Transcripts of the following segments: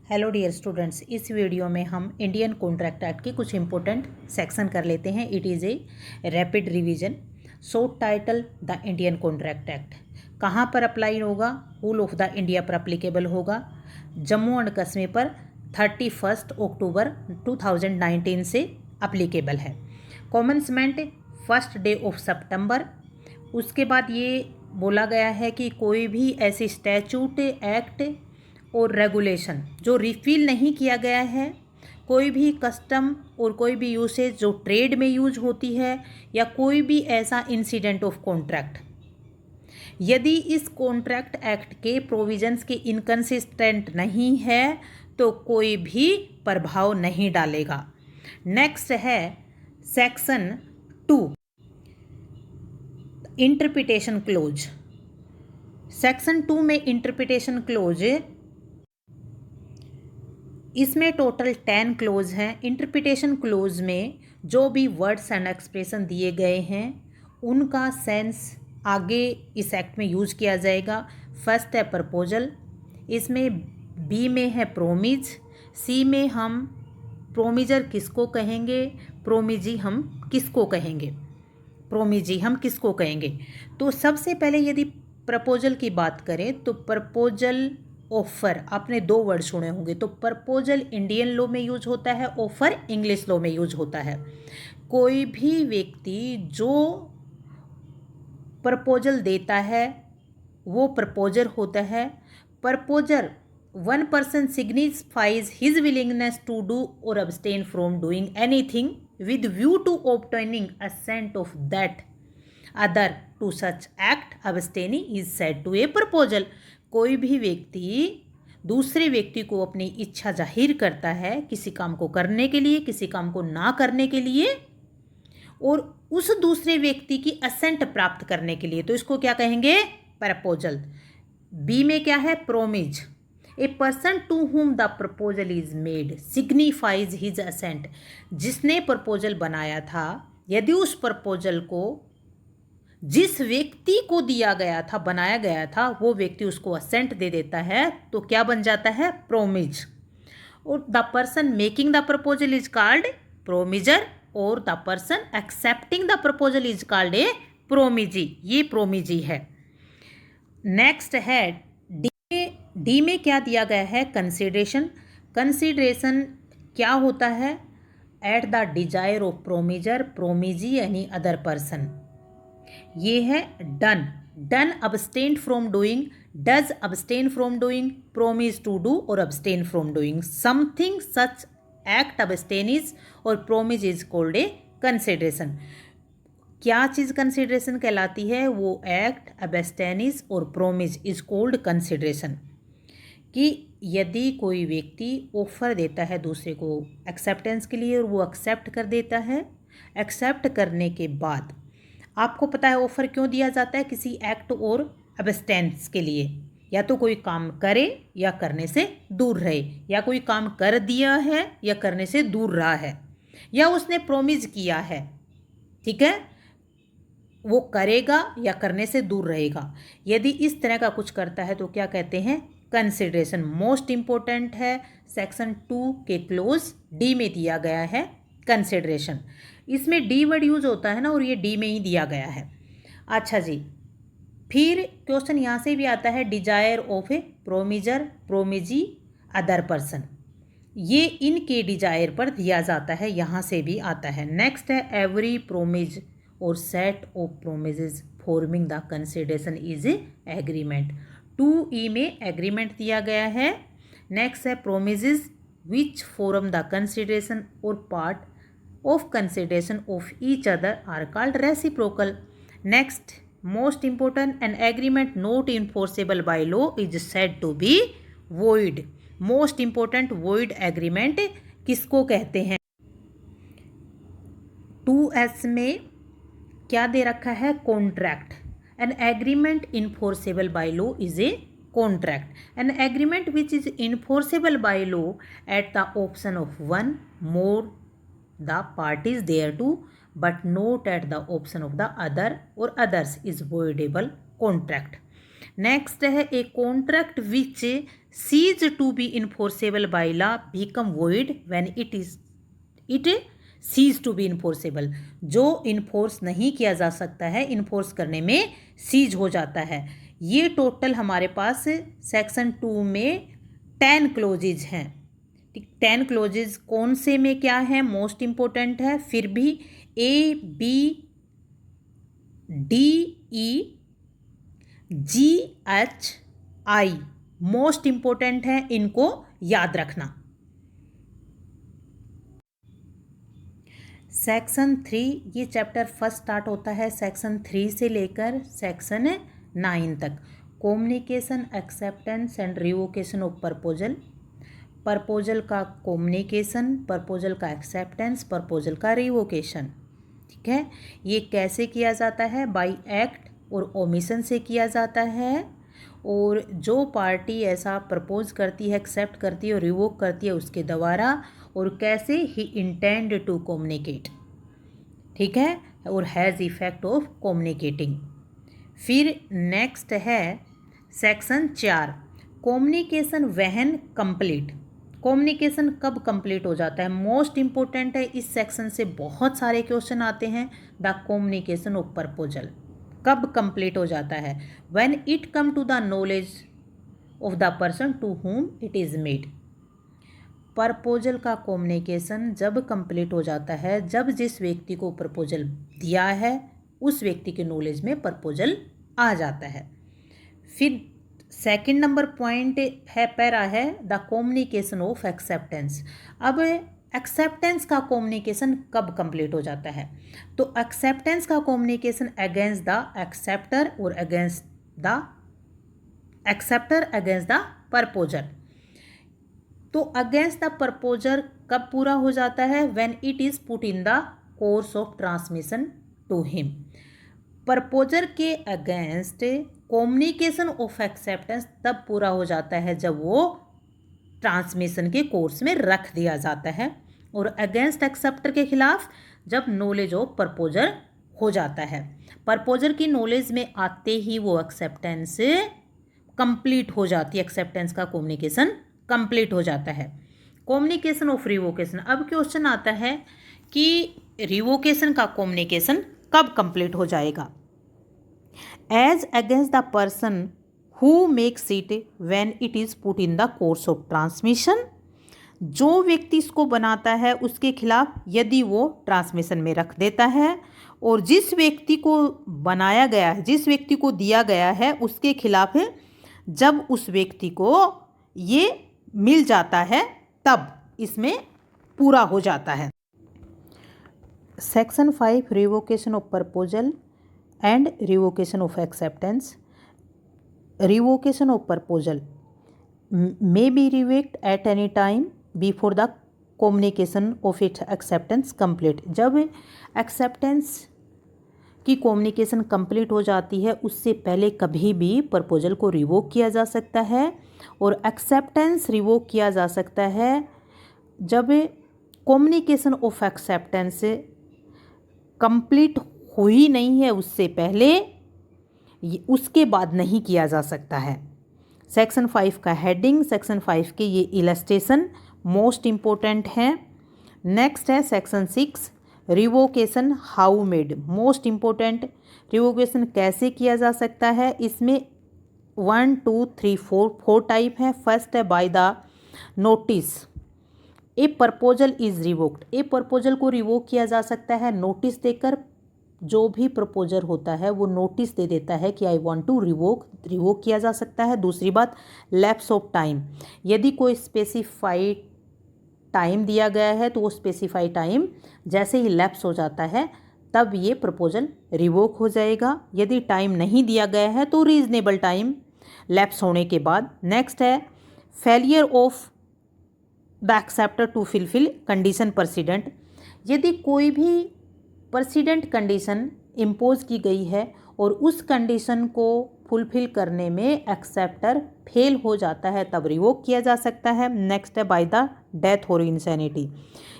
Hello dear students, इस video में हम इंडियन कॉन्ट्रैक्ट एक्ट के कुछ इंपॉर्टेंट सेक्शन कर लेते हैं। It is a rapid revision. So title the Indian contract act कहाँ पर अप्लाई होगा? होल ऑफ द इंडिया पर अप्लीकेबल होगा। जम्मू एंड कश्मीर पर 31 अक्टूबर 2019 से अप्लीकेबल है। कॉमेंसमेंट 1 डे ऑफ सितंबर। उसके बाद ये बोला गया है कि कोई भी ऐसी स्टैचूट, एक्ट और रेगुलेशन जो रिफिल नहीं किया गया है, कोई भी कस्टम और कोई भी यूसेज जो ट्रेड में यूज होती है, या कोई भी ऐसा इंसिडेंट ऑफ कॉन्ट्रैक्ट, यदि इस कॉन्ट्रैक्ट एक्ट के प्रोविजंस के इनकंसिस्टेंट नहीं है तो कोई भी प्रभाव नहीं डालेगा। नेक्स्ट है सेक्शन 2, इंटरप्रिटेशन क्लोज। सेक्शन 2 में इंटरप्रिटेशन क्लोज, इसमें टोटल 10 क्लोज हैं। इंटरप्रिटेशन क्लोज में जो भी वर्ड्स एंड एक्सप्रेशन दिए गए हैं उनका सेंस आगे इस एक्ट में यूज किया जाएगा। फर्स्ट है प्रपोजल, इसमें बी में है प्रोमिज, सी में हम प्रोमिजर किसको कहेंगे, प्रोमिजी हम किसको कहेंगे, प्रोमिजी हम किसको कहेंगे। तो सबसे पहले यदि प्रपोजल की बात करें तो प्रपोजल, ऑफर, आपने 2 वर्ड सुने होंगे। तो प्रपोजल इंडियन लॉ में यूज होता है, ऑफर इंग्लिश लॉ में यूज होता है। कोई भी व्यक्ति जो प्रपोजल देता है वो प्रपोजर होता है। Proposer, one person signifies his willingness to do or abstain from doing anything with view to obtaining assent of that other to such act, abstaining is said to a proposal। कोई भी व्यक्ति दूसरे व्यक्ति को अपनी इच्छा जाहिर करता है किसी काम को करने के लिए, किसी काम को ना करने के लिए, और उस दूसरे व्यक्ति की असेंट प्राप्त करने के लिए, तो इसको क्या कहेंगे? प्रपोजल। बी में क्या है? Promise. A person to whom the proposal is made signifies his assent. जिसने प्रपोजल बनाया था, यदि उस प्रपोजल को जिस व्यक्ति को दिया गया था, बनाया गया था, वो व्यक्ति उसको असेंट दे देता है तो क्या बन जाता है? प्रोमिज। और the person making the proposal is called promisor, और the person accepting the proposal is called a promisee. ये प्रोमिजी है। नेक्स्ट है डी में क्या दिया गया है? कंसिडरेशन। कंसिडरेशन क्या होता है? At the desire of promisor, promisee यानी अदर पर्सन। ये है done. Done abstain from doing, does abstain from doing, promise to do or abstain from doing something such act abstain is or promise is called a consideration. क्या चीज़ consideration कहलाती है? वो act, अब्सटेनिस और promise is called consideration. कि यदि कोई व्यक्ति ऑफर देता है दूसरे को एक्सेप्टेंस के लिए और वो एक्सेप्ट कर देता है, एक्सेप्ट करने के बाद आपको पता है ऑफर क्यों दिया जाता है? किसी एक्ट और अब्सटेंस के लिए। या तो कोई काम करे या करने से दूर रहे, या कोई काम कर दिया है या करने से दूर रहा है, या उसने प्रोमिस किया है, ठीक है, वो करेगा या करने से दूर रहेगा। यदि इस तरह का कुछ करता है तो क्या कहते हैं? कंसिडरेशन। मोस्ट इंपॉर्टेंट है, सेक्शन 2 के क्लोज डी में दिया गया है कंसिडरेशन। इसमें डी वर्ड यूज होता है ना, और ये डी में ही दिया गया है। अच्छा जी, फिर क्वेश्चन यहाँ से भी आता है, desire of a promisor, promisee, other person. ये इनके डिजायर पर दिया जाता है, यहाँ से भी आता है। नेक्स्ट है एवरी प्रोमिज और set of promises forming the consideration is a agreement. 2E में एग्रीमेंट दिया गया है। नेक्स्ट है promises which form the consideration or part of consideration of each other are called reciprocal. Next most important, an agreement not enforceable by law is said to be void. Most important, void agreement किसको कहते हैं? 2S में क्या दे रखा है? Contract. An agreement enforceable by law is a contract. An agreement which is enforceable by law at the option of one more the parties thereto, but not at the option of the other or others, is voidable contract. Next है a contract which ceased to be enforceable by law become void when it cease to be enforceable। जो enforce नहीं किया जा सकता है, enforce करने में seize हो जाता है। ये टोटल हमारे पास सेक्शन 2 में 10 क्लोजेज हैं। 10 क्लोजेज कौन से में क्या है, मोस्ट इम्पोर्टेंट है, फिर भी A, B, D, E, G, H, I most important है, इनको याद रखना। सेक्शन 3, ये चैप्टर फर्स्ट स्टार्ट होता है सेक्शन 3 से लेकर सेक्शन 9 तक। Communication, acceptance and revocation of proposal. Proposal का कम्युनिकेशन, प्रपोजल का एक्सेप्टेंस, प्रपोजल का रिवोकेशन। ठीक है, ये कैसे किया जाता है, बाय एक्ट और ओमिशन से किया जाता है। और जो पार्टी ऐसा प्रपोज करती है, एक्सेप्ट करती है और रिवोक करती है उसके द्वारा, और कैसे ही इंटेंड टू कम्युनिकेट। ठीक है, और हैज़ इफेक्ट ऑफ कम्युनिकेटिंग। फिर नेक्स्ट है section 4, communication when complete. Communication कब कंप्लीट हो जाता है, मोस्ट इम्पोर्टेंट है। इस सेक्शन से बहुत सारे क्वेश्चन आते हैं। द कम्युनिकेशन ऑफ प्रपोजल कब कंप्लीट हो जाता है, when it come to the knowledge of the person to whom it is made. Proposal का कम्युनिकेशन जब कंप्लीट हो जाता है, जब जिस व्यक्ति को प्रपोजल दिया है उस व्यक्ति के नॉलेज में प्रपोजल आ जाता है। फिर सेकंड नंबर पॉइंट है, पैरा है, द कम्युनिकेशन ऑफ एक्सेप्टेंस। अब एक्सेप्टेंस का कम्युनिकेशन कब कंप्लीट हो जाता है, तो एक्सेप्टेंस का कम्युनिकेशन अगेंस्ट द एक्सेप्टर और against the acceptor against the proposer. तो अगेंस्ट द प्रपोजर कब पूरा हो जाता है, when it is put in the course of transmission to him. Proposer के अगेंस्ट कम्युनिकेशन ऑफ एक्सेप्टेंस तब पूरा हो जाता है जब वो ट्रांसमिशन के कोर्स में रख दिया जाता है, और अगेंस्ट एक्सेप्टर के खिलाफ जब नॉलेज ऑफ प्रपोजर हो जाता है। प्रपोजर की नॉलेज में आते ही वो एक्सेप्टेंस कंप्लीट हो जाती है, एक्सेप्टेंस का कम्युनिकेशन कंप्लीट हो जाता है। Communication of revocation. अब क्वेश्चन आता है कि रिवोकेशन का कम्युनिकेशन कब कंप्लीट हो जाएगा। As against the person who makes it when it is put in the course of transmission. जो व्यक्ति इसको बनाता है उसके खिलाफ यदि वो ट्रांसमिशन में रख देता है, और जिस व्यक्ति को बनाया गया है, जिस व्यक्ति को दिया गया है उसके खिलाफ जब उस व्यक्ति को ये मिल जाता है तब इसमें पूरा हो जाता है। Section 5, revocation of proposal and revocation of acceptance. Revocation of proposal may be revoked at any time before the communication of its acceptance complete। जब एक्सेप्टेंस की कम्युनिकेशन कंप्लीट हो जाती है उससे पहले कभी भी प्रपोजल को रिवोक किया जा सकता है, और एक्सेप्टेंस रिवोक किया जा सकता है जब कम्युनिकेशन ऑफ एक्सेप्टेंस कंप्लीट हुई नहीं है उससे पहले, उसके बाद नहीं किया जा सकता है। सेक्शन 5 का हेडिंग, सेक्शन 5 के ये इलस्ट्रेशन मोस्ट इम्पोर्टेंट हैं। नेक्स्ट है section 6, revocation how made. Most important, revocation कैसे किया जा सकता है। इसमें 1 2 3 4 टाइप है। फर्स्ट है by the notice. A proposal is revoked. A proposal को रिवोक किया जा सकता है नोटिस देकर। जो भी प्रपोजर होता है वो नोटिस दे देता है कि आई वांट टू रिवोक किया जा सकता है। दूसरी बात, लैप्स ऑफ टाइम। यदि कोई स्पेसिफाइड टाइम दिया गया है तो वो स्पेसिफाइड टाइम जैसे ही लैप्स हो जाता है तब ये प्रपोजल रिवोक हो जाएगा। यदि टाइम नहीं दिया गया है तो रीजनेबल टाइम लैप्स होने के बाद। नेक्स्ट है failure of the acceptor to fulfil condition precedent. यदि कोई भी प्रेसिडेंट कंडीशन इम्पोज की गई है और उस कंडीशन को फुलफिल करने में एक्सेप्टर फेल हो जाता है तब रिवोक किया जा सकता है। नेक्स्ट है बाय द डेथ और इंसैनिटी।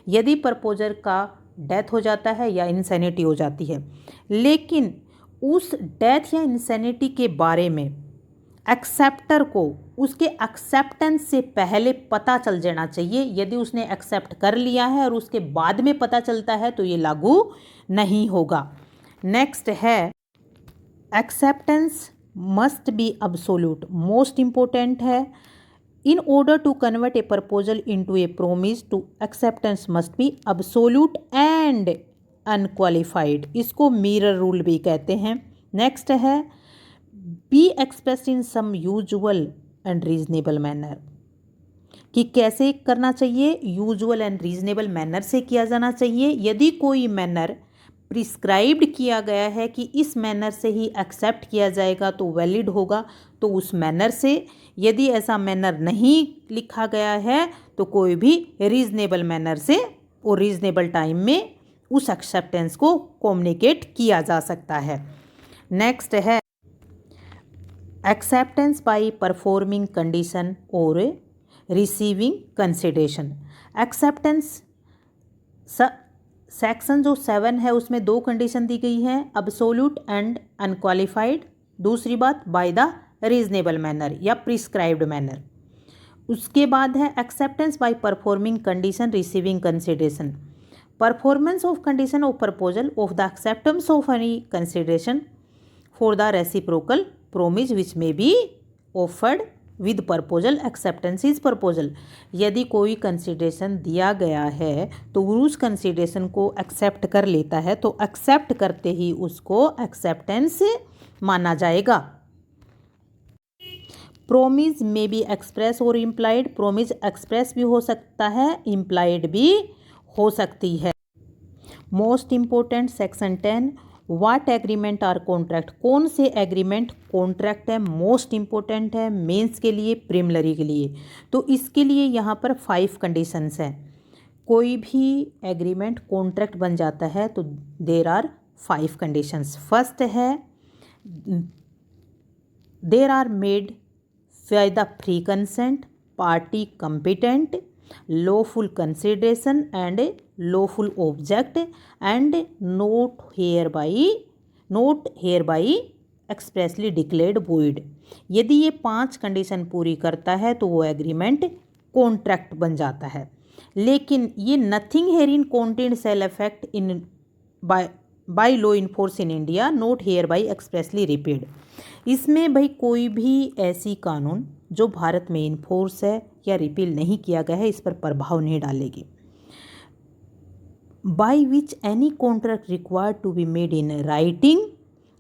यदि प्रपोजर का डेथ हो जाता है या इंसैनिटी हो जाती है, लेकिन उस डेथ या इंसैनिटी के बारे में एक्सेप्टर को उसके एक्सेप्टेंस से पहले पता चल जाना चाहिए। यदि उसने एक्सेप्ट कर लिया है और उसके बाद में पता चलता है तो ये लागू नहीं होगा। नेक्स्ट है acceptance must be absolute, most important है। In order to convert a proposal into a promise to acceptance must be absolute and unqualified, इसको मिरर रूल भी कहते हैं। नेक्स्ट है be expressed in some usual and reasonable manner, कि कैसे करना चाहिए, यूजुअल एंड रीजनेबल मैनर से किया जाना चाहिए। यदि कोई मैनर प्रिस्क्राइब्ड किया गया है कि इस मैनर से ही एक्सेप्ट किया जाएगा तो वैलिड होगा, तो उस मैनर से। यदि ऐसा मैनर नहीं लिखा गया है तो कोई भी रीजनेबल मैनर से और रीजनेबल टाइम में उस एक्सेप्टेंस को कम्युनिकेट किया जा सकता है। नेक्स्ट है एक्सेप्टेंस बाय परफॉर्मिंग कंडीशन और रिसीविंग कंसिडरेशन। एक्सेप्टेंस सेक्शन जो 7 है उसमें 2 कंडीशन दी गई हैं, अब्सोल्यूट एंड अनक्वालिफाइड। दूसरी बात बाय द रीजनेबल मैनर या प्रिस्क्राइब्ड मैनर। उसके बाद है acceptance by performing condition receiving consideration, performance of condition of proposal of the acceptance of any consideration for the reciprocal promise which may be offered with proposal acceptance is proposal. यदि कोई consideration दिया गया है तो उस consideration को accept कर लेता है तो एक्सेप्ट करते ही उसको एक्सेप्टेंस माना जाएगा। Promise may be express or implied, promise express भी हो सकता है, इम्प्लाइड भी हो सकती है। Most important section 10 what agreement are contract, कौन से एग्रीमेंट कॉन्ट्रैक्ट है, मोस्ट इम्पोर्टेंट है मेंस के लिए, प्रीलिमिनरी के लिए। तो इसके लिए यहाँ पर 5 कंडीशंस हैं। कोई भी एग्रीमेंट कॉन्ट्रैक्ट बन जाता है तो देर आर 5 कंडीशंस। फर्स्ट है there are made by the free consent, party competent, lawful consideration and lawful object and not hereby expressly declared void। यदि ये 5 कंडीशन पूरी करता है तो वो एग्रीमेंट कॉन्ट्रैक्ट बन जाता है। लेकिन ये nothing herein content shall affect in by law in force in India not hereby expressly repealed. इसमें भाई कोई भी ऐसी कानून जो भारत में इन्फोर्स है या रिपील नहीं किया गया है इस पर प्रभाव नहीं डालेगी। By which any contract required to be made in writing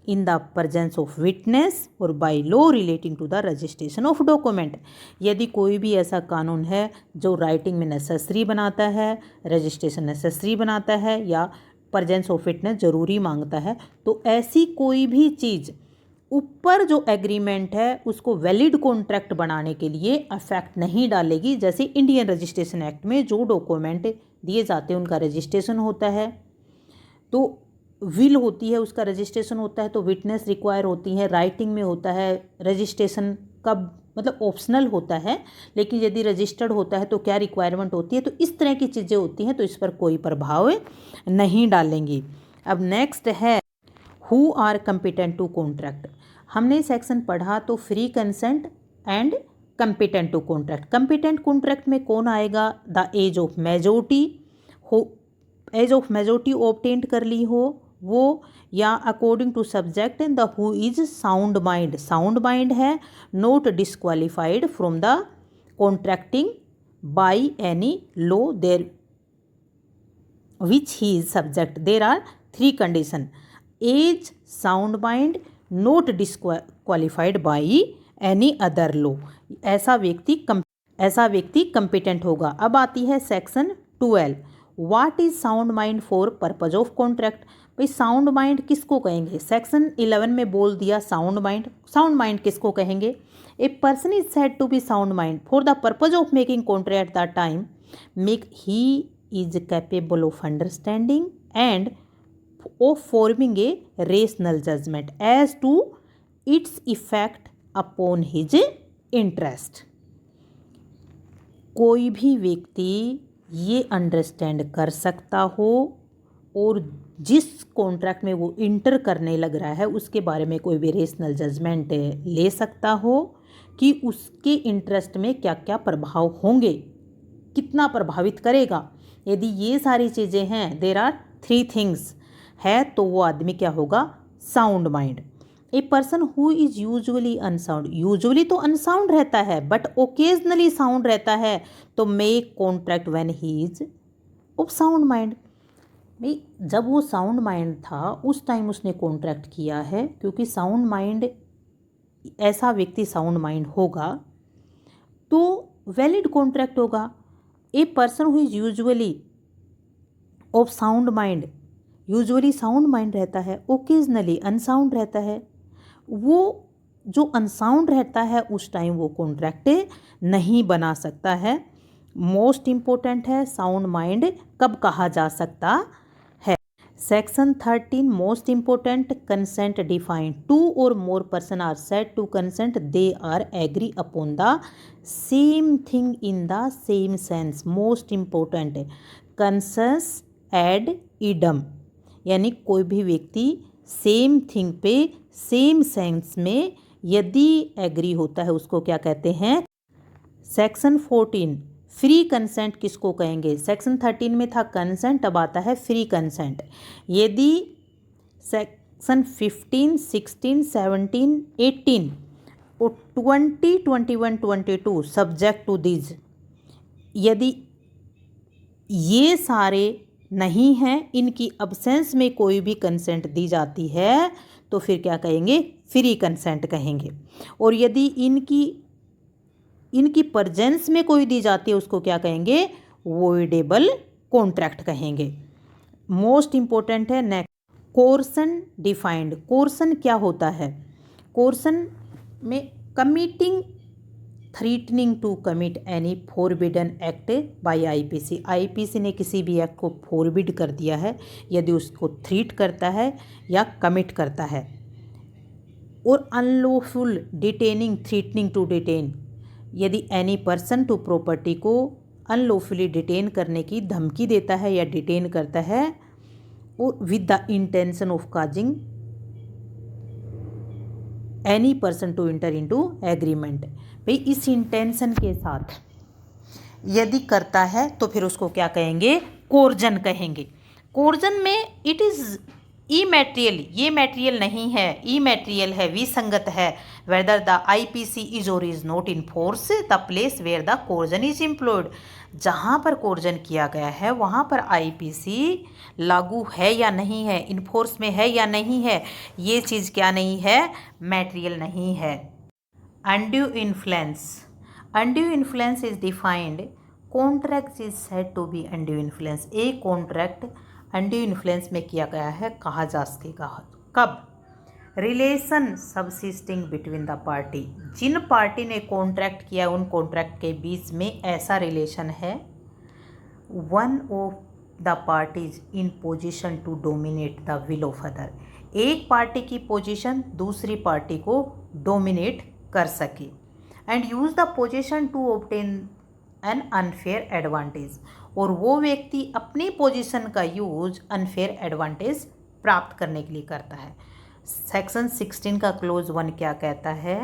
in the presence of witness or by law relating to the registration of document. यदि कोई भी ऐसा कानून है जो राइटिंग में नेसेसरी बनाता है, रजिस्ट्रेशन नेसेसरी बनाता है या प्रेजेंस ऑफ विटनेस जरूरी मांगता है, तो ऐसी कोई भी चीज़ ऊपर जो एग्रीमेंट है उसको वैलिड कॉन्ट्रैक्ट बनाने के लिए अफेक्ट नहीं डालेगी। जैसे इंडियन रजिस्ट्रेशन एक्ट में जो डॉक्यूमेंट दिए जाते हैं उनका रजिस्ट्रेशन होता है, तो विल होती है उसका रजिस्ट्रेशन होता है, तो विटनेस रिक्वायर होती है, राइटिंग में होता है, रजिस्ट्रेशन का मतलब ऑप्शनल होता है, लेकिन यदि रजिस्टर्ड होता है तो क्या रिक्वायरमेंट होती है। तो इस तरह की चीज़ें होती हैं तो इस पर कोई प्रभाव नहीं डालेंगी। अब नेक्स्ट है who are competent to contract. हमने सेक्शन पढ़ा तो free consent and competent to contract. Competent contract में कौन आएगा, द एज ऑफ मेजोरिटी हो, एज ऑफ मेजोरिटी ऑब्टेंड कर ली हो वो, या according to subject and the who is sound mind, sound mind है, not disqualified from the contracting by any law there which he is subject. There are 3 condition, age, sound mind, not disqualified by any other law. ऐसा व्यक्ति competent होगा। अब आती है section 12 what is sound mind for purpose of contract. भाई sound mind किसको कहेंगे, section 11 में बोल दिया साउंड माइंड। साउंड माइंड किसको कहेंगे, a person is said to be sound mind for the purpose of making contract at the time make he is capable of understanding and of forming a rational judgment as to its effect upon his interest। कोई भी व्यक्ति ये understand कर सकता हो और जिस contract में वो इंटर करने लग रहा है उसके बारे में कोई भी रेशनल जजमेंट ले सकता हो कि उसके इंटरेस्ट में क्या क्या प्रभाव होंगे, कितना प्रभावित करेगा। यदि ये सारी चीज़ें हैं, देयर आर 3 थिंग्स है, तो वो आदमी क्या होगा, sound mind. A person who is usually unsound, usually तो अनसाउंड रहता है बट ओकेजनली साउंड रहता है, तो make contract when he is of sound mind. भाई जब वो साउंड माइंड था उस टाइम उसने कॉन्ट्रैक्ट किया है, क्योंकि साउंड माइंड, ऐसा व्यक्ति साउंड माइंड होगा तो वैलिड कॉन्ट्रैक्ट होगा। ए person who is usually of sound mind, usually sound mind रहता है, ओकेजनली अनसाउंड रहता है। वो जो अनसाउंड रहता है उस टाइम वो कॉन्ट्रैक्ट नहीं बना सकता है। मोस्ट इम्पोर्टेंट है साउंड माइंड कब कहा जा सकता है। Section 13 most important, consent defined, 2 or more person are said to consent, they are agree upon the same thing in the same sense. Most important है कंसेंस एड इडम, यानी कोई भी व्यक्ति सेम थिंग पे सेम सेंस में यदि agree होता है उसको क्या कहते हैं। सेक्शन 14 फ्री कंसेंट किसको कहेंगे। सेक्शन 13 में था कंसेंट, अब आता है फ्री कंसेंट। यदि सेक्शन 15, 16, 17, 18 और 20, 21, 22 सब्जेक्ट टू दिस, यदि ये सारे नहीं हैं, इनकी अब्सेंस में कोई भी कंसेंट दी जाती है तो फिर क्या कहेंगे, फ्री कंसेंट कहेंगे। और यदि इनकी प्रेजेंस में कोई दी जाती है उसको क्या कहेंगे, वॉइडेबल कॉन्ट्रैक्ट कहेंगे। मोस्ट इम्पोर्टेंट है नेक्स्ट, कोर्सन डिफाइंड। कोर्सन क्या होता है, कोर्सन में committing, threatening to commit any forbidden act by IPC. IPC ने किसी भी एक्ट को फॉरबिड कर दिया है यदि उसको थ्रीट करता है या कमिट करता है। और अनलॉफुल डिटेनिंग, थ्रीटनिंग टू डिटेन, यदि एनी पर्सन टू प्रॉपर्टी को अनलॉफुली डिटेन करने की धमकी देता है या डिटेन करता है, और with the intention of causing any person to enter into agreement. भाई इस इंटेंशन के साथ यदि करता है तो फिर उसको क्या कहेंगे, कोर्जन कहेंगे। कोर्जन में इट इज़ ई मैटेरियल, ये मैटेरियल नहीं है, ई मैटेरियल है, विसंगत है। Whether the IPC is or is not in force the place where the coercion is employed, जहाँ पर कोर्जन किया गया है वहाँ पर आईपीसी लागू है या नहीं है, इन्फोर्स में है या नहीं है, ये चीज़ क्या नहीं है, मैटेरियल नहीं है। Undue influence, undue influence is defined, contract is said to be undue influence. एक कॉन्ट्रैक्ट अनड्यू इन्फ्लुएंस में किया गया है, कहा जा सकेगा कब, relation subsisting between the party, जिन पार्टी ने कॉन्ट्रैक्ट किया उन कॉन्ट्रैक्ट के बीच में ऐसा रिलेशन है, one of the parties in position to dominate the will of other, एक पार्टी की पोजीशन दूसरी पार्टी को डोमिनेट कर सके, and use the position to obtain an unfair advantage, और वो व्यक्ति अपनी पोजीशन का यूज अनफेयर एडवांटेज प्राप्त करने के लिए करता है। सेक्शन 16 का क्लोज 1 क्या कहता है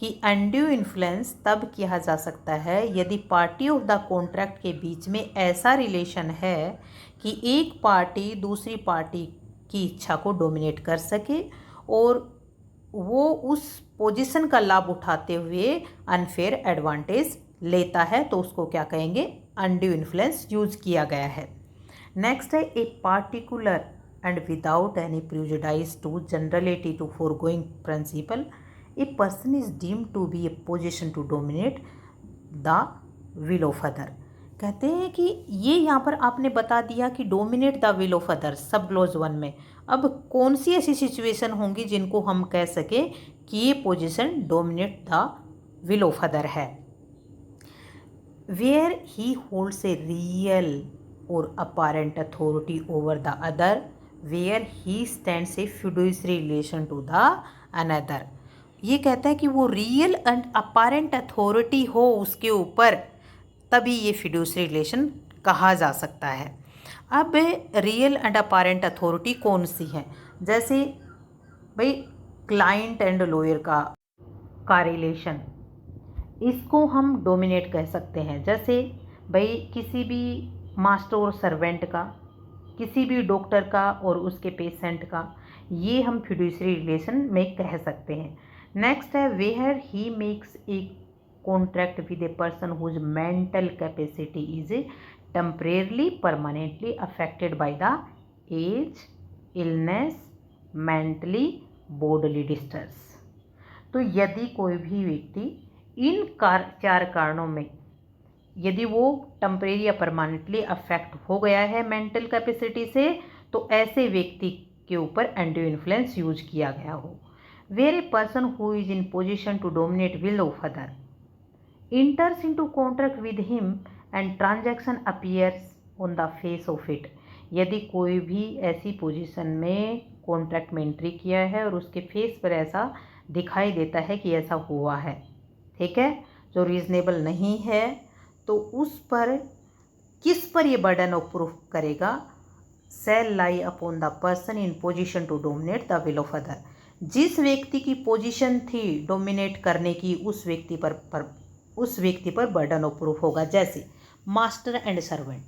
कि अनड्यू इन्फ्लुएंस तब किया जा सकता है यदि पार्टी ऑफ द कॉन्ट्रैक्ट के बीच में ऐसा रिलेशन है कि एक पार्टी दूसरी पार्टी की इच्छा को डोमिनेट कर सके और वो उस पोजीशन का लाभ उठाते हुए अनफेयर एडवांटेज लेता है, तो उसको क्या कहेंगे, अनड्यू इन्फ्लुएंस यूज किया गया है। नेक्स्ट है a particular and without any prejudice to generality to foregoing principle, a person is deemed to be a position to dominate the will of other। कहते हैं कि ये यहाँ पर आपने बता दिया कि dominate the will of other सब क्लोज 1 में, अब कौन सी ऐसी सिचुएशन होंगी जिनको हम कह सके कि ये position dominate the will of other है। Where he holds a real or apparent authority over the other, where he stands a fiduciary relation to the another. ये कहता है कि वो रियल एंड अपैरेंट अथॉरिटी हो उसके ऊपर, तभी ये फिडुशियरी रिलेशन कहा जा सकता है। अब रियल एंड अपारेंट अथॉरिटी कौन सी है? जैसे भाई क्लाइंट एंड लॉयर का रिलेशन, इसको हम डोमिनेट कह सकते हैं। जैसे भाई किसी भी मास्टर और सर्वेंट का, किसी भी डॉक्टर का और उसके पेशेंट का, ये हम फिड्यूसरी रिलेशन में कह सकते हैं। नेक्स्ट है where he makes a contract with a person whose mental capacity is temporarily permanently affected by the age, illness, mentally bodily distress. तो यदि कोई भी व्यक्ति इन चार कारणों में यदि वो टेम्परेरी या परमानेंटली अफेक्ट हो गया है मेंटल कैपेसिटी से, तो ऐसे व्यक्ति के ऊपर एंटी इन्फ्लुएंस यूज किया गया हो। Where a person who is in position to dominate will of other enters into contract with him and transaction appears on the face of it। यदि कोई भी ऐसी पोजीशन में कॉन्ट्रैक्ट में एंट्री किया है और उसके फेस पर ऐसा दिखाई देता है कि ऐसा हुआ है, ठीक है, जो रीजनेबल नहीं है, तो उस पर किस पर ये बर्डन ऑफ प्रूफ करेगा? Shall lie upon the person in position to dominate the will of other. जिस व्यक्ति की पोजीशन थी डोमिनेट करने की, उस व्यक्ति पर बर्डन ऑफ प्रूफ होगा। जैसे मास्टर एंड सर्वेंट,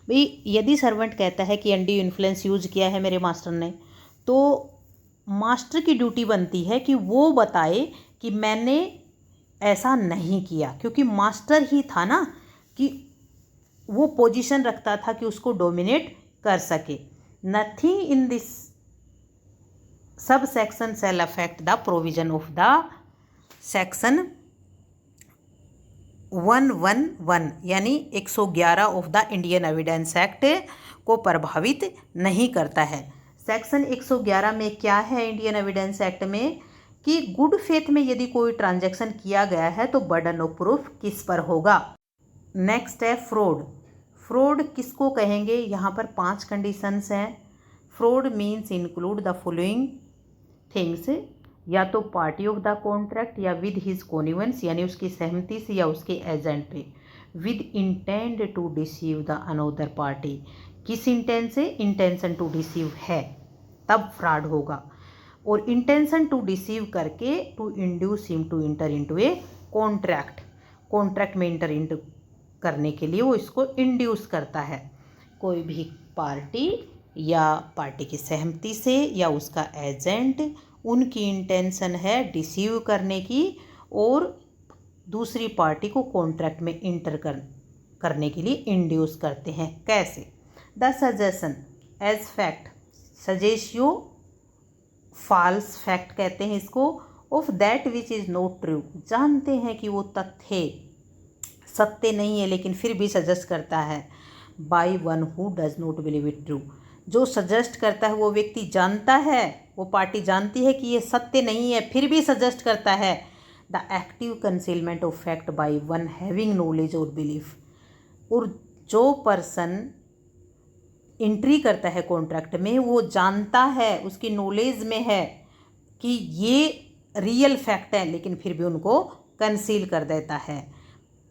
भाई यदि सर्वेंट कहता है कि एंटी इन्फ्लुएंस यूज किया है मेरे मास्टर ने, तो मास्टर की ड्यूटी बनती है कि वो बताए कि मैंने ऐसा नहीं किया, क्योंकि मास्टर ही था ना, कि वो पोजीशन रखता था कि उसको डोमिनेट कर सके। Nothing in this sub section shall affect the provision of the section 111 यानी 111 of the Indian evidence act को प्रभावित नहीं करता है। सेक्शन 111 में क्या है इंडियन एविडेंस एक्ट में, कि गुड फेथ में यदि कोई ट्रांजैक्शन किया गया है तो बर्डन ऑफ प्रूफ किस पर होगा। नेक्स्ट है फ्रॉड। फ्रॉड किसको कहेंगे? यहाँ पर 5 कंडीशंस हैं। Fraud means include the following things, या तो पार्टी ऑफ द कॉन्ट्रैक्ट या विद हिज कॉन्निवेंस यानी उसकी सहमति से या उसके एजेंट पे, with intend to deceive the another party. किस इंटेंट से? इंटेंशन टू डिसीव है, तब फ्रॉड होगा। और इंटेंशन टू डिसीव करके to induce him to enter into a contract, contract में इंटर इनटू करने के लिए वो इसको इंड्यूस करता है। कोई भी पार्टी या पार्टी की सहमति से या उसका एजेंट, उनकी इंटेंशन है डिसीव करने की और दूसरी पार्टी को कॉन्ट्रैक्ट में इंटर करने के लिए इंड्यूस करते हैं। कैसे? द सजेशन एज फैक्ट, सजेशियो फॉल्स फैक्ट कहते हैं इसको, of that which is not true, जानते हैं कि वो तथ्य सत्य नहीं है लेकिन फिर भी सजेस्ट करता है। By one who does not believe it true, जो सजेस्ट करता है वो व्यक्ति जानता है, वो पार्टी जानती है कि ये सत्य नहीं है, फिर भी सजेस्ट करता है। The active concealment of fact by one having knowledge और बिलीफ, और जो पर्सन एंट्री करता है कॉन्ट्रैक्ट में वो जानता है, उसकी नॉलेज में है कि ये रियल फैक्ट है, लेकिन फिर भी उनको कंसील कर देता है।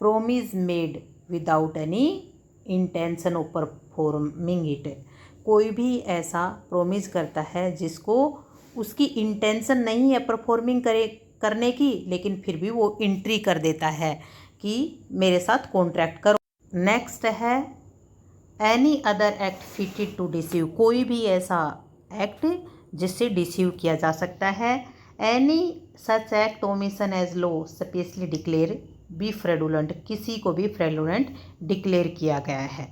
Promise made without any intention of performing it, कोई भी ऐसा प्रोमिस करता है जिसको उसकी इंटेंशन नहीं है परफॉर्मिंग करने की, लेकिन फिर भी वो एंट्री कर देता है कि मेरे साथ कॉन्ट्रैक्ट करो। नेक्स्ट है any other act fitted to deceive, कोई भी ऐसा एक्ट जिससे डिसीव किया जा सकता है। Any such act omission as law specially declare be fraudulent, किसी को भी फ्रेडुलेंट डिक्लेयर किया गया है।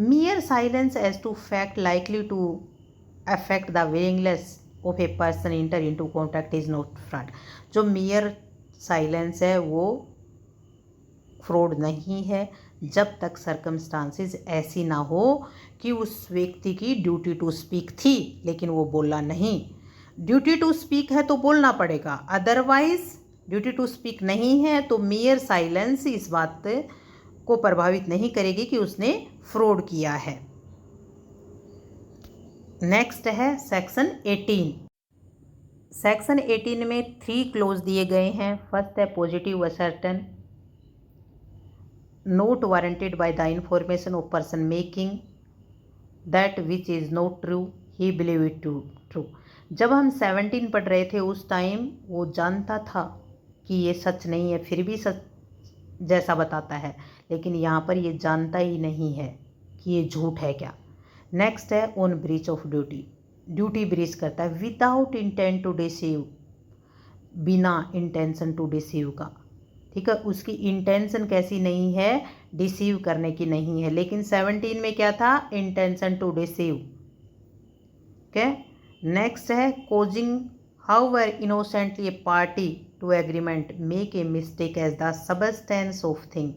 mere silence as to fact likely to affect the willingness of a person enter into contract is not fraud, जो mere silence है वो fraud नहीं है जब तक सर्कमस्टांसेस ऐसी ना हो कि उस व्यक्ति की ड्यूटी टू स्पीक थी लेकिन वो बोला नहीं। ड्यूटी टू स्पीक है तो बोलना पड़ेगा, अदरवाइज ड्यूटी टू स्पीक नहीं है तो मेयर साइलेंस इस बात को प्रभावित नहीं करेगी कि उसने फ्रॉड किया है। नेक्स्ट है सेक्शन 18। सेक्शन 18 में 3 क्लोज दिए गए हैं। फर्स्ट है positive ascertain, note warranted by the information of person making that which is not true he believe it true. जब हम 17 पढ़ रहे थे उस टाइम वो जानता था कि ये सच नहीं है, फिर भी सच जैसा बताता है, लेकिन यहाँ पर ये जानता ही नहीं है कि ये झूठ है क्या। नेक्स्ट है on breach of duty, duty breach करता है विदाउट इंटेंट टू डिसीव, बिना इंटेंशन टू डिसीव का, ठीक है। उसकी इंटेंशन कैसी नहीं है, डिसीव करने की नहीं है, लेकिन 17 में क्या था, intention to deceive. Okay, next है causing however innocently a party to agreement make a mistake as the substance of thing.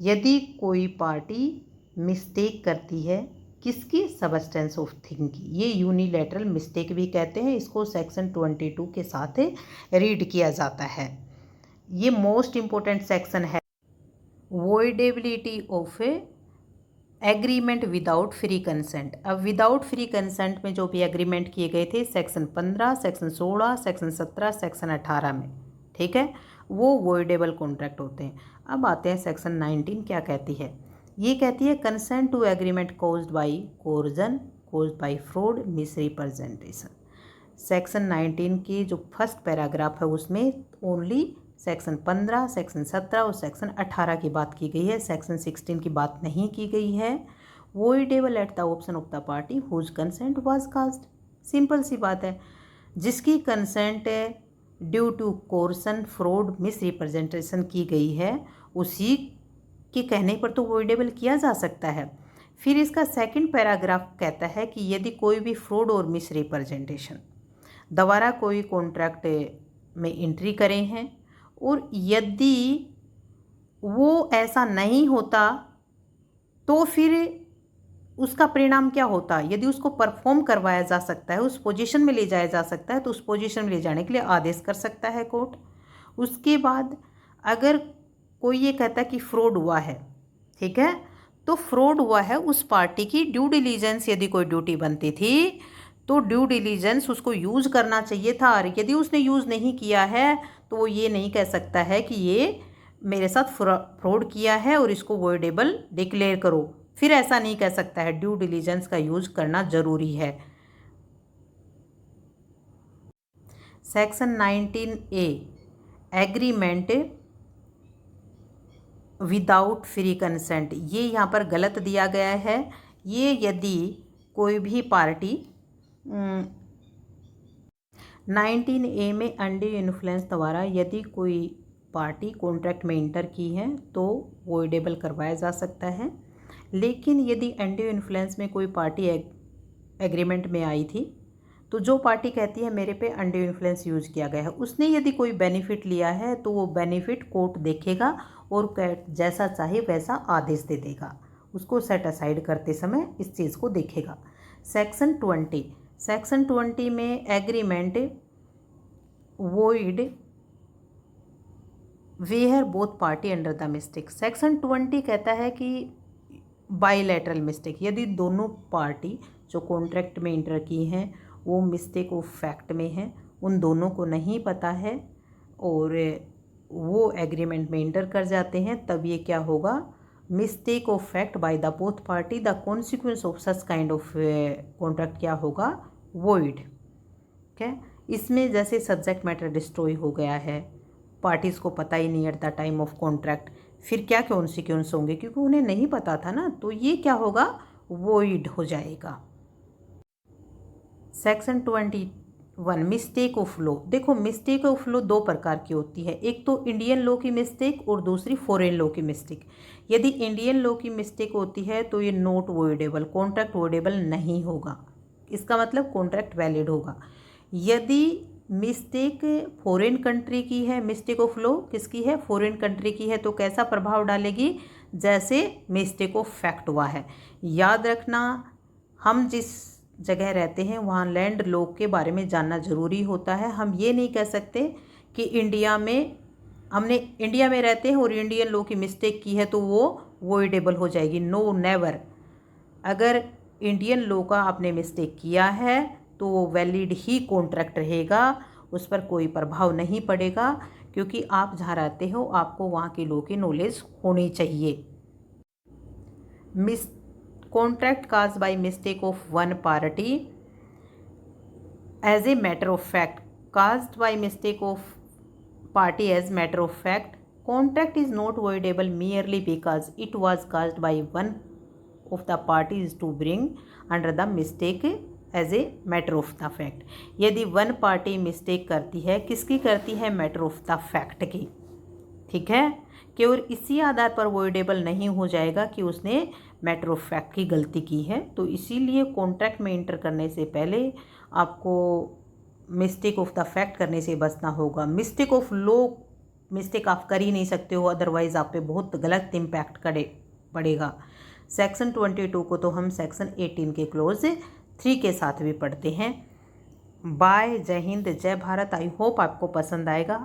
यदि कोई पार्टी मिस्टेक करती है, किसकी, सबस्टेंस ऑफ थिंग की, ये यूनिलैटरल मिस्टेक भी कहते हैं। इसको सेक्शन 22 के साथ रीड किया जाता है। ये मोस्ट इम्पोर्टेंट सेक्शन है, voidability of agreement without free consent. अब विदाउट फ्री कंसेंट में जो भी एग्रीमेंट किए गए थे सेक्शन 15, सेक्शन 16, सेक्शन 17, सेक्शन 18 में, ठीक है, वो वॉइडेबल कॉन्ट्रैक्ट होते हैं। अब आते हैं सेक्शन 19 क्या कहती है। ये कहती है consent to agreement caused by coercion, caused by fraud, misrepresentation. Section 19 की जो फर्स्ट पैराग्राफ है उसमें ओनली सेक्शन 15, सेक्शन 17 और सेक्शन 18 की बात की गई है, सेक्शन 16 की बात नहीं की गई है। Voidable at the option of the party whose consent was caused. Simple सी बात है, जिसकी consent due to coercion, fraud, misrepresentation की गई है, उसी के कहने पर तो वॉइडेबल किया जा सकता है। फिर इसका सेकंड पैराग्राफ कहता है कि यदि कोई भी फ्रॉड और मिस रिप्रेजेंटेशन दोबारा कोई कॉन्ट्रैक्ट में एंट्री करें हैं और यदि वो ऐसा नहीं होता तो फिर उसका परिणाम क्या होता, यदि उसको परफॉर्म करवाया जा सकता है, उस पोजीशन में ले जाया जा सकता है, तो उस पोजीशन में ले जाने के लिए आदेश कर सकता है कोर्ट। उसके बाद अगर कोई ये कहता है कि फ्रॉड हुआ है, ठीक है, तो फ्रॉड हुआ है, उस पार्टी की ड्यू डिलीजेंस यदि कोई ड्यूटी बनती थी तो ड्यू डिलीजेंस उसको यूज़ करना चाहिए था, और यदि उसने यूज़ नहीं किया है तो वो ये नहीं कह सकता है कि ये मेरे साथ फ्रॉड किया है और इसको वॉइडेबल डिक्लेयर करो। फिर ऐसा नहीं कह सकता है, ड्यू डिलीजेंस का यूज़ करना ज़रूरी है। Section 19A agreement without free consent, ये यहाँ पर गलत दिया गया है। ये यदि कोई भी पार्टी 19A में अंडर इन्फ्लुएंस द्वारा यदि कोई पार्टी कॉन्ट्रैक्ट में इंटर की है तो वॉइडेबल करवाया जा सकता है। लेकिन यदि अंडर इन्फ्लुएंस में कोई पार्टी एग्रीमेंट में आई थी, तो जो पार्टी कहती है मेरे पे अंडर इन्फ्लुएंस यूज़ किया गया है, उसने यदि कोई बेनिफिट लिया है तो वो बेनिफिट कोर्ट देखेगा और जैसा चाहे वैसा आदेश दे देगा, उसको सेट असाइड करते समय इस चीज़ को देखेगा। सेक्शन 20 में agreement void where both party under the mistake. Section 20 कहता है कि बाईलैटरल मिस्टेक, यदि दोनों पार्टी जो कॉन्ट्रैक्ट में इंटर की हैं वो मिस्टेक ऑफ फैक्ट में है, उन दोनों को नहीं पता है और वो एग्रीमेंट में इंटर कर जाते हैं, तब ये क्या होगा, mistake of fact by the both party, the consequence of such kind of contract क्या होगा, वॉइड। क्या इसमें जैसे सब्जेक्ट मैटर डिस्ट्रॉय हो गया है, पार्टीज़ को पता ही नहीं eight the time of contract, फिर क्या कॉन्सिक्वेंस होंगे, क्योंकि उन्हें नहीं पता था ना, तो ये क्या होगा, वॉइड हो जाएगा। Section 21 mistake of law. देखो मिस्टेक ऑफ लॉ दो प्रकार की होती है, एक तो इंडियन लॉ की मिस्टेक और दूसरी फॉरेन लॉ की मिस्टेक। यदि इंडियन लॉ की मिस्टेक होती है तो ये नॉट वॉइडेबल, कॉन्ट्रैक्ट वॉइडेबल नहीं होगा, इसका मतलब कॉन्ट्रैक्ट वैलिड होगा। यदि मिस्टेक फॉरेन कंट्री की है, मिस्टेक ऑफ लॉ किसकी है, फॉरेन कंट्री की है, तो कैसा प्रभाव डालेगी, जैसे मिस्टेक ऑफ फैक्ट हुआ है। याद रखना, हम जिस जगह रहते हैं वहाँ लैंड लॉ के बारे में जानना ज़रूरी होता है। हम ये नहीं कह सकते कि इंडिया में रहते हैं और इंडियन लॉ की मिस्टेक की है तो वो वॉइडेबल हो जाएगी, नो नेवर। अगर इंडियन लॉ का आपने मिस्टेक किया है तो वो वैलिड ही कॉन्ट्रैक्ट रहेगा, उस पर कोई प्रभाव नहीं पड़ेगा, क्योंकि आप जहाँ रहते हो आपको वहाँ के लॉ की नॉलेज होनी चाहिए। Contract caused by mistake of one party as a matter of fact, caused by mistake of party as matter of fact. Contract is not voidable merely because it was caused by one of the parties to bring under the mistake as a matter of the fact. यदि one party mistake करती है, किसकी करती है? Matter of the fact की, ठीक है, कि और इसी आधार पर वॉइडेबल नहीं हो जाएगा कि उसने मैटर ऑफ फैक्ट की गलती की है। तो इसीलिए कॉन्ट्रैक्ट में इंटर करने से पहले आपको मिस्टेक ऑफ द फैक्ट करने से बचना होगा। मिस्टेक ऑफ लॉ मिस्टेक आप कर ही नहीं सकते हो, अदरवाइज आप पे बहुत गलत इम्पैक्ट पड़ेगा। सेक्शन 22 को तो हम सेक्शन 18 के क्लोज 3 के साथ भी पढ़ते हैं। बाय, जय हिंद, जय भारत। आई होप आपको पसंद आएगा।